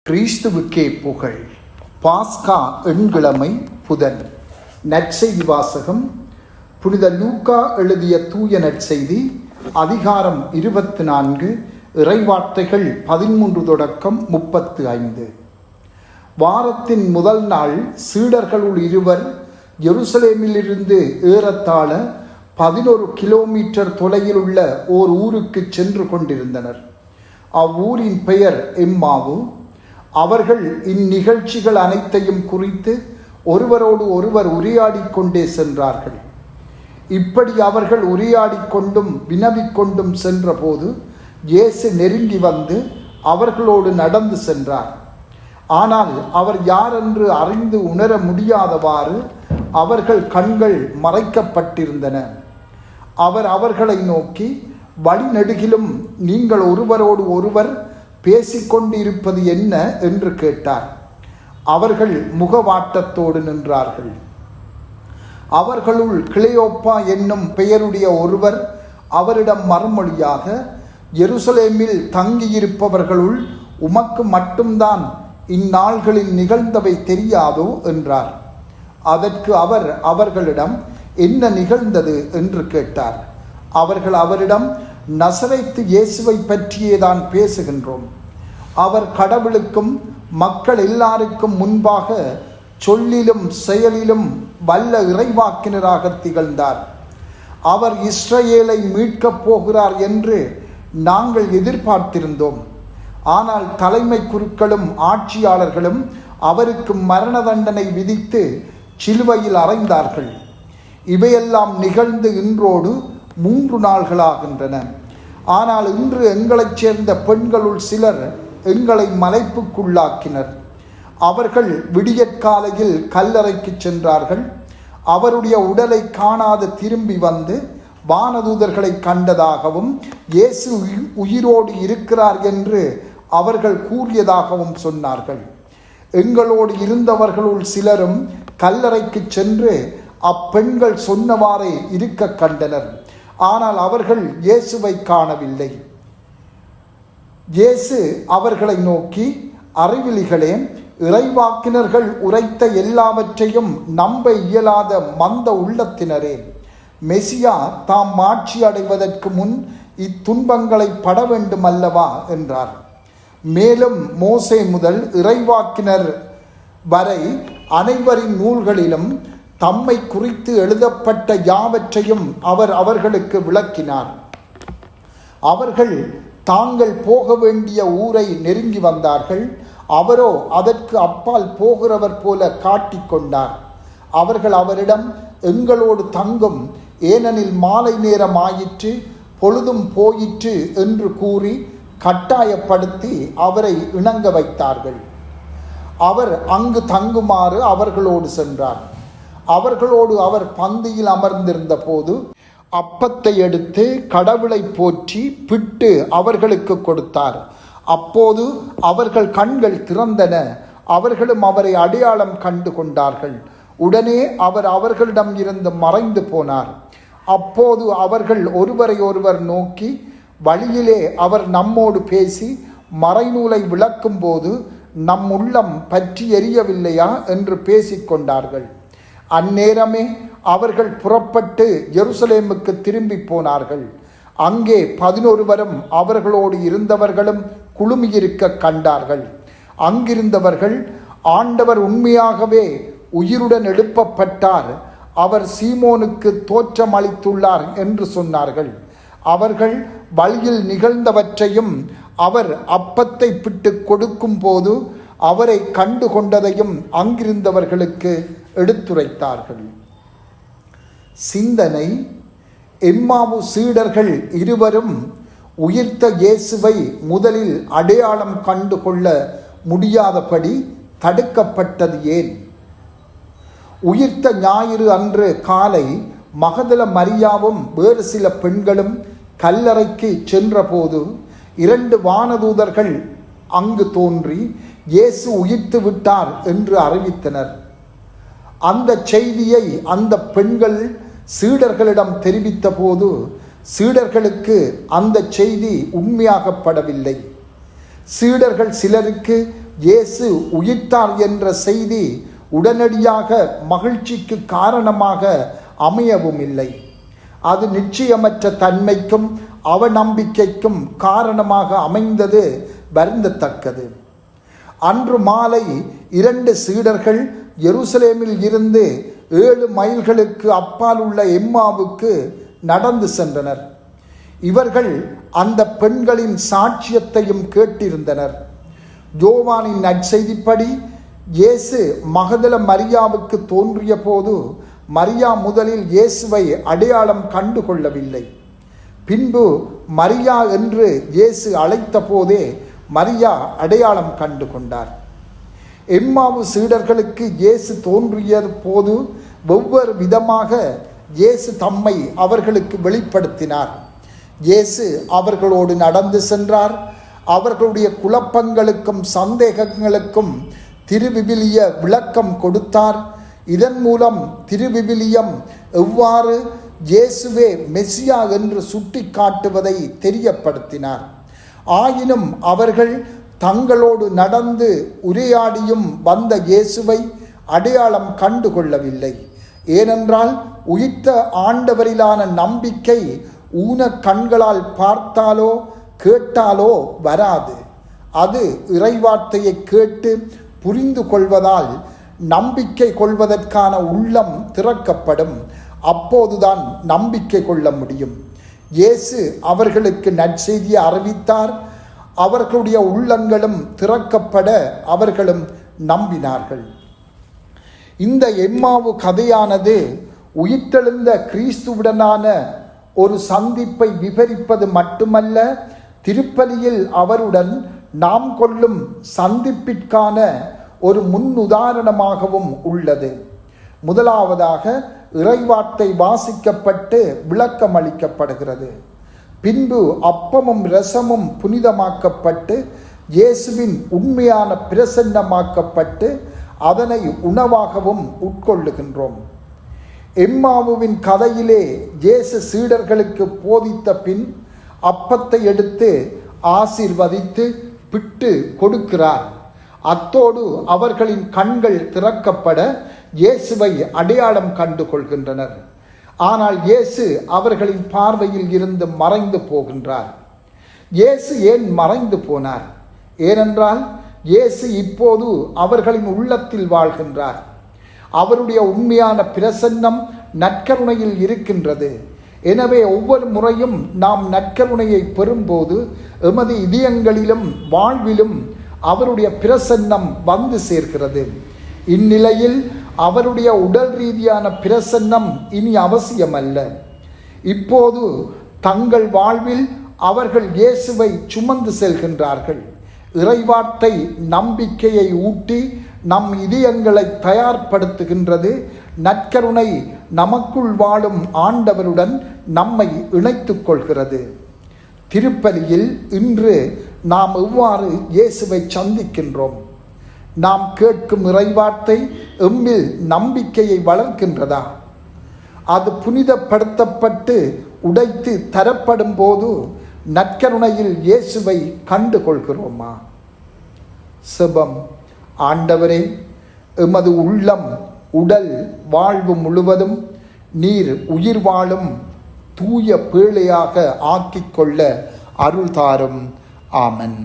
கிறிஸ்துவுக்கே புகழ். பாஸ்கா எண்கிழமை புதன். நற்செய்தி வாசகம் புனித லூக்கா எழுதிய தூய நற்செய்தி அதிகாரம் 24 இறைவார்த்தைகள் 13 தொடக்கம் 35. வாரத்தின் முதல் நாள் சீடர்களுள் இருவர் எருசலேமிலிருந்து ஏறத்தாழ 11 கிலோமீட்டர் தொலைவில் உள்ள ஓர் ஊருக்கு சென்று கொண்டிருந்தனர். அவ்வூரின் பெயர் எம்மாவு. அவர்கள் இந்நிகழ்ச்சிகள் அனைத்தையும் குறித்து ஒருவரோடு ஒருவர் உரையாடி கொண்டே சென்றார்கள். இப்படி அவர்கள் உரையாடி கொண்டும் வினவிக்கொண்டும் சென்றபோது இயேசு நெருங்கி வந்து அவர்களோடு நடந்து சென்றார். ஆனால் அவர் யாரென்று அறிந்து உணர முடியாதவாறு அவர்கள் கண்கள் மறைக்கப்பட்டிருந்தன. அவர் அவர்களை நோக்கி, வழிநெடுகிலும் நீங்கள் ஒருவரோடு ஒருவர் பேசிக்கொண்டு இருப்பது என்ன என்று கேட்டார். அவர்கள் முகவாட்டத்தோடு நின்றார்கள். அவர்களுள் கிளையோப்பா என்னும் பெயருடைய ஒருவர் அவரிடம் மறுமொழியாக, எருசலேமில் தங்கியிருப்பவர்களுள் உமக்கு மட்டும்தான் இந்நாள்களில் நிகழ்ந்தவை தெரியாதோ என்றார். அதற்கு அவர் அவர்களிடம், என்ன நிகழ்ந்தது என்று கேட்டார். அவர்கள் அவரிடம், நசரேத்து இயேசுவை பற்றியேதான் பேசுகின்றோம். அவர் கடவுளுக்கும் மக்கள் எல்லாருக்கும் முன்பாக சொல்லிலும் செயலிலும் வல்ல இறைவாக்கினராக திகழ்ந்தார். அவர் இஸ்ரவேலை மீட்கப் போகிறார் என்று நாங்கள் எதிர்பார்த்திருந்தோம். ஆனால் தலைமை குருக்களும் ஆட்சியாளர்களும் அவருக்கு மரண தண்டனை விதித்து சிலுவையில் அறைந்தார்கள். இவையெல்லாம் நிகழ்ந்து இன்றோடு 3 நாள்களாகின்றன. ஆனால் இன்று எங்களைச் சேர்ந்த பெண்களுள் சிலர் எங்களை மலைப்புக்குள்ளாக்கினர். அவர்கள் விடியற்காலையில் கல்லறைக்கு சென்றார்கள். அவருடைய உடலை காணாது திரும்பி வந்து வானதூதர்களை கண்டதாகவும் இயேசு உயிரோடு இருக்கிறார் என்று அவர்கள் கூறியதாகவும் சொன்னார்கள். எங்களோடு இருந்தவர்களுள் சிலரும் கல்லறைக்கு சென்று அப்பெண்கள் சொன்னவாறே இருக்க கண்டனர். ஆனால் அவர்கள் இயேசுவை காணவில்லை. இயேசு அவர்களை நோக்கி, அறிவிலிகளே, இறைவாக்கினர்கள் உரைத்த எல்லாவற்றையும் நம்ப இயலாத மந்த உள்ளத்தினரே, மெசியா தாம் மாட்சி அடைவதற்கு முன் இத்துன்பங்களை பட வேண்டும் அல்லவா என்றார். மேலும் மோசே முதல் இறைவாக்கினர் வரை அனைவரின் நூல்களிலும் தம்மை குறித்து எழுதப்பட்ட யாவற்றையும் அவர் அவர்களுக்கு விளக்கினார். அவர்கள் தாங்கள் போக வேண்டிய ஊரை நெருங்கி வந்தார்கள். அவரோ அதற்கு அப்பால் போகிறவர் போல காட்டிக்கொண்டார். அவர்கள் அவரிடம், எங்களோடு தங்கும், ஏனெனில் மாலை நேரம் ஆயிற்று, பொழுதும் போயிற்று என்று கூறி கட்டாயப்படுத்தி அவரை இணங்க வைத்தார்கள். அவர் அங்கு தங்குமாறு அவர்களோடு சென்றார். அவர்களோடு அவர் பந்தியில் அமர்ந்திருந்த போது அப்பத்தை எடுத்து கடவுளை போற்றி பிட்டு அவர்களுக்கு கொடுத்தார். அப்போது அவர்கள் கண்கள் திறந்தன. அவர்களும் அவரை அடையாளம் கண்டு கொண்டார்கள். உடனே அவர் அவர்களிடம் இருந்து மறைந்து போனார். அப்போது அவர்கள் ஒருவரை ஒருவர் நோக்கி, வழியிலே அவர் நம்மோடு பேசி மறைநூலை விளக்கும் போது நம் உள்ளம் பற்றி எரியவில்லையா என்று பேசிக்கொண்டார்கள். அந்நேரமே அவர்கள் புறப்பட்டு எருசலேமுக்கு திரும்பி போனார்கள். அங்கே 11 அவர்களோடு இருந்தவர்களும் குழுமியிருக்க கண்டார்கள். அங்கிருந்தவர்கள், ஆண்டவர் உண்மையாகவே உயிருடன் எழுப்பப்பட்டார், அவர் சீமோனுக்கு தோற்றம் அளித்துள்ளார் என்று சொன்னார்கள். அவர்கள் வழியில் நிகழ்ந்தவற்றையும் அவர் அப்பத்தை பிட்டு கொடுக்கும் போது அவரை கண்டு கொண்டதையும் அங்கிருந்தவர்களுக்கு எடுத்துரைத்தார்கள். சிந்தனை. எம்மாவு சீடர்கள் இருவரும் உயிர்த்த இயேசுவை முதலில் அடையாளம் கண்டு கொள்ள முடியாதபடி தடுக்கப்பட்டது ஏன்? உயிர்த்த ஞாயிறு அன்று காலை மகதல மரியாவும் வேறு சில பெண்களும் கல்லறைக்கு சென்றபோது 2 வானதூதர்கள் அங்கு தோன்றி இயேசு உயிர்த்து விட்டார் என்று அறிவித்தனர். அந்த செய்தியை அந்த பெண்கள் சீடர்களிடம் தெரிவித்த போது சீடர்களுக்கு அந்த செய்தி உண்மையாகப்படவில்லை. சீடர்கள் சிலருக்கு இயேசு உயிர்த்தார் என்ற செய்தி உடனடியாக மகிழ்ச்சிக்கு காரணமாக அமையவும் இல்லை. அது நிச்சயமற்ற தன்மைக்கும் அவநம்பிக்கைக்கும் காரணமாக அமைந்தது வருந்தத்தக்கது. அன்று மாலை 2 சீடர்கள் எருசலேமில் இருந்து 7 மைல்களுக்கு அப்பால் உள்ள எம்மாவுக்கு நடந்து சென்றனர். இவர்கள் அந்த பெண்களின் சாட்சியத்தையும் கேட்டிருந்தனர். யோவானின் நற்செய்திப்படி இயேசு மகதல மரியாவுக்கு தோன்றிய போது மரியா முதலில் இயேசுவை அடையாளம் கண்டு கொள்ளவில்லை. பின்பு மரியா என்று இயேசு அழைத்த போதே மரியா அடையாளம் கண்டு கொண்டார். எம்மாவு சீடர்களுக்கு இயேசு தோன்றிய போது ஒவ்வொரு விதமாக இயேசு தம்மை அவர்களுக்கு வெளிப்படுத்தினார். இயேசு அவர்களோடு நடந்து சென்றார். அவர்களுடைய குழப்பங்களுக்கும் சந்தேகங்களுக்கும் திருவிவிலிய விளக்கம் கொடுத்தார். இதன் மூலம் திருவிவிலியம் எவ்வாறு இயேசுவே மெசியா என்று சுட்டி காட்டுவதை தெரியப்படுத்தினார். ஆயினும் அவர்கள் தங்களோடு நடந்து உரையாடியும் வந்த இயேசுவை அடையாளம் கண்டு கொள்ளவில்லை. ஏனென்றால் உயிர்த்த ஆண்டவரிலான நம்பிக்கை ஊன கண்களால் பார்த்தாலோ கேட்டாலோ வராது. அது இறைவார்த்தையை கேட்டு புரிந்து கொள்வதால் நம்பிக்கை கொள்வதற்கான உள்ளம் திறக்கப்படும். அப்போதுதான் நம்பிக்கை கொள்ள முடியும். இயேசு அவர்களுக்கு நற்செய்தியை அறிவித்தார். அவர்களுடைய உள்ளங்களும் திறக்கப்பட அவர்களும் நம்பினார்கள். இந்த எம்மாவு கதையானது உயிர்த்தெழுந்த கிறிஸ்துவுடனான ஒரு சந்திப்பை விவரிப்பது மட்டுமல்ல, திருப்பலியில் அவருடன் நாம் கொள்ளும் சந்திப்பிற்கான ஒரு முன்னுதாரணமாகவும் உள்ளது. முதலாவதாக இறைவார்த்தை வாசிக்கப்பட்டு விளக்கம் அளிக்கப்படுகிறது. பின்பு அப்பமும் இரசமும் புனிதமாக்கப்பட்டு இயேசுவின் உண்மையான பிரசன்னமாக்கப்பட்டு அதனை உணவாகவும் உட்கொள்ளுகின்றோம். எம்மாவுவின் கதையிலே இயேசு சீடர்களுக்கு போதித்த பின் அப்பத்தை எடுத்து ஆசீர்வதித்து பிட்டு கொடுக்கிறார். அத்தோடு அவர்களின் கண்கள் திறக்கப்பட இயேசுவை அடையாளம் கண்டு கொள்கின்றனர். ஆனால் இயேசு அவர்களின் பார்வையில் இருந்து மறைந்து போகின்றார். இயேசு ஏன் மறைந்து போனார்? ஏனென்றால் இயேசு இப்போது அவர்களின் உள்ளத்தில் வாழ்கின்றார். அவருடைய உண்மையான பிரசன்னம் நற்கருணையில் இருக்கின்றது. எனவே ஒவ்வொரு முறையும் நாம் நற்கருணையை பெறும்போது எமது இதயங்களிலும் வாழ்விலும் அவருடைய பிரசன்னம் வந்து சேர்க்கிறது. இந்நிலையில் அவருடைய உடல் ரீதியான பிரசன்னம் இனி அவசியமல்ல. இப்போது தங்கள் வாழ்வில் அவர்கள் இயேசுவை சுமந்து செல்கின்றார்கள். இறைவார்த்தை நம்பிக்கையை ஊட்டி நம் இதயங்களை தயார்படுத்துகின்றது. நற்கருணை நமக்குள் வாழும் ஆண்டவருடன் நம்மை இணைத்துக் கொள்கிறது. திருப்பலியில் இன்று நாம் எவ்வாறு இயேசுவை சந்திக்கின்றோம்? நாம் கேட்கும் இறைவார்த்தை எம்மில் நம்பிக்கையை வளர்க்கின்றதா? அது புனிதப்படுத்தப்பட்டு உடைத்து தரப்படும் போது நற்கருணையில் இயேசுவை கண்டு கொள்கிறோமா? செபம். ஆண்டவரே, எமது உள்ளம் உடல் வாழ்வு முழுவதும் நீர் உயிர் வாழும் தூய பேழையாக ஆக்கிக்கொள்ள அருள் தாரும். ஆமன்.